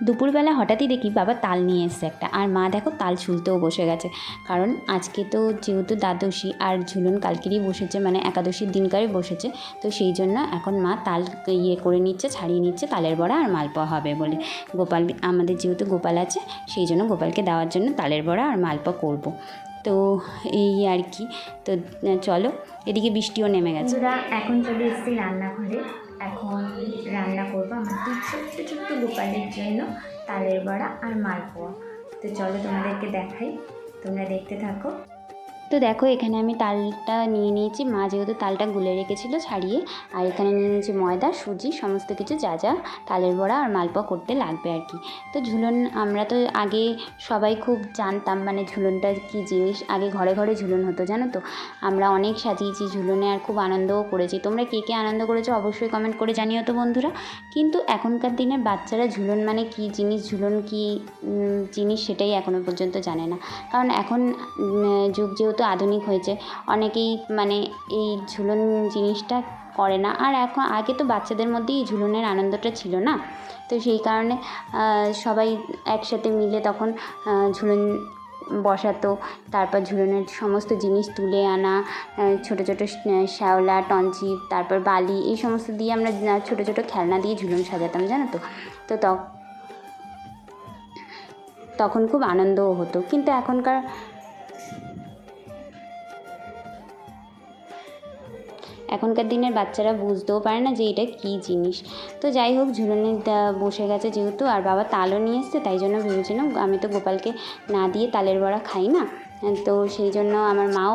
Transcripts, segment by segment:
দুপুরবেলা হঠাৎই দেখি বাবা তাল নিয়ে এসছে একটা, আর মা দেখো তাল ছুলতেও বসে গেছে। কারণ আজকে তো যেহেতু দ্বাদশী আর ঝুলন কালকেরই বসেছে, মানে একাদশীর দিনকারই বসেছে, তো সেই জন্য এখন মা তাল করে নিচ্ছে, ছাড়িয়ে নিচ্ছে, তালের বড়া আর মালপোয়া হবে বলে। গোপাল, আমাদের যেহেতু গোপাল আছে, সেই জন্য গোপালকে দেওয়ার জন্য তালের বড়া আর মালপোয়া করব। তো এই আর কি। তো চলো, এদিকে বৃষ্টিও নেমে গেছে। এখন চলে এসেছি রান্নাঘরে। এখন রান্না করবো আমাদের ছোট্ট ছোট্ট গোপালের জন্য তালের বড়া আর মালপোয়া। তো চলো তোমাদেরকে দেখাই, তোমরা দেখতে থাকো। তো দেখো, এখানে আমি তালটা নিয়ে নিয়েছি, মা যেহেতু তালটা গুলে রেখেছিল ছাড়িয়ে। আর এখানে নিয়ে নিয়েছি ময়দা, সুজি, সমস্ত কিছু যা যা তালের বড়া আর মালপোয়া করতে লাগবে আর কি। তো ঝুলন, আমরা তো আগে সবাই খুব জানতাম মানে ঝুলনটা কী জিনিস। আগে ঘরে ঘরে ঝুলন হতো, জানো তো। আমরা অনেক সাজিয়েছি ঝুলনে, আর খুব আনন্দও করেছি। তোমরা কে কে আনন্দ করেছো অবশ্যই কমেন্ট করে জানিও তো বন্ধুরা। কিন্তু এখনকার দিনের বাচ্চারা ঝুলন মানে কী জিনিস, ঝুলন কী জিনিস সেটাই এখনও পর্যন্ত জানে না। কারণ এখন যুগ যেহেতু আধুনিক হয়েছে, অনেকেই মানে এই ঝুলন জিনিসটা করে না। আর এখন আগে তো বাচ্চাদের মধ্যেই এই ঝুলনের আনন্দটা ছিল না, তো সেই কারণে সবাই একসাথে মিলে তখন ঝুলন বসাতো। তারপর ঝুলনের সমস্ত জিনিস তুলে আনা, ছোটো ছোটো শ্যাওলা, টঞ্চি, তারপর বালি, এই সমস্ত দিয়ে আমরা ছোটো ছোটো খেলনা দিয়ে ঝুলন সাজাতাম, জানো তো। তো তখন খুব আনন্দও হতো। কিন্তু এখনকার দিনের বাচ্চারা বুঝতেও পারে না যে এটা কী জিনিস। তো যাই হোক, ঝুলনে বসে গেছে যেহেতু, আর বাবা তালও নিয়ে এসছে, তাই জন্য ভেবেছিলাম, আমি তো গোপালকে না দিয়ে তালের বড়া খাই না, তো সেই জন্য আমার মাও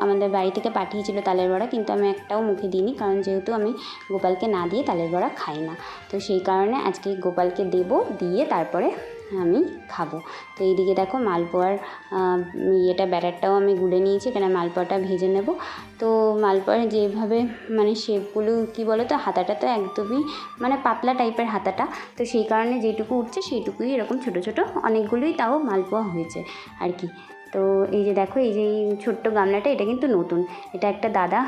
আমাদের বাড়ি থেকে পাঠিয়েছিল তালের বড়া, কিন্তু আমি একটাও মুখে দিইনি, কারণ যেহেতু আমি গোপালকে না দিয়ে তালের বড়া খাই না। তো সেই কারণে আজকে গোপালকে দেবো, দিয়ে তারপরে আমি খাবো। তো এইদিকে দেখো, মালপোয়ার ব্যাটারটাও আমি গুলে নিয়েছি, এখানে মালপোয়াটা ভেজে নেব। তো মালপোয়ার যেভাবে মানে শেপগুলো কী বলো তো, হাতাটা তো একদমই মানে পাতলা টাইপের হাতাটা, তো সেই কারণে যেটুকু উঠছে সেইটুকুই এরকম ছোটো ছোটো অনেকগুলোই তাও মালপোয়া হয়েছে আর কি। তো এই যে দেখো, এই যে এই ছোট্ট গামলাটা, এটা কিন্তু নতুন, এটা একটা দাদা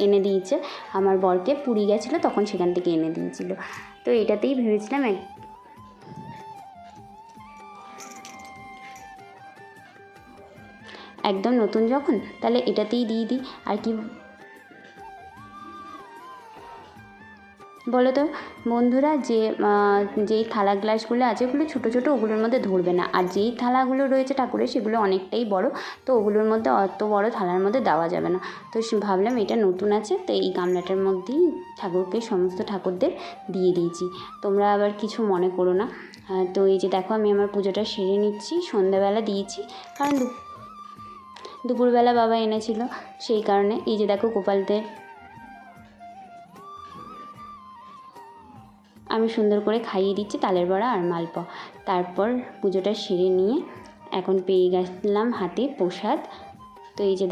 এনে দিয়েছে আমার বরকে, পুরী গেছিলো তখন সেখান থেকে এনে দিয়েছিল। তো এটাতেই ভেবেছিলাম একদম নতুন যখন, তাহলে এটাতেই দিয়ে দিই আর কি বলো তো বন্ধুরা। যেই থালা গ্লাসগুলো আছে ওগুলো ছোটো ছোটো, ওগুলোর মধ্যে ধরবে না। আর যেই থালাগুলো রয়েছে ঠাকুরের, সেগুলো অনেকটাই বড়, তো ওগুলোর মধ্যে অত বড় থালার মধ্যে দেওয়া যাবে না। তো ভাবলাম এটা নতুন আছে, তো এই গামলাটার মধ্যেই ঠাকুরকে, সমস্ত ঠাকুরদের দিয়ে দিয়েছি। তোমরা আবার কিছু মনে করো না। তো এই যে দেখো, আমি আমার পুজোটা সেরে নিচ্ছি, সন্ধ্যাবেলা দিয়েছি, কারণ দুপুরবেলা বাবা এনেছিল, সেই কারণে। এই যে দেখো, গোপালদের আমি সুন্দর করে খাইয়ে দিচ্ছি তালের বড়া আর মালপোয়া। তারপর পুজোটা সেরে নিয়ে এখন পেয়ে গেলাম হাতে প্রসাদ। তো এই যে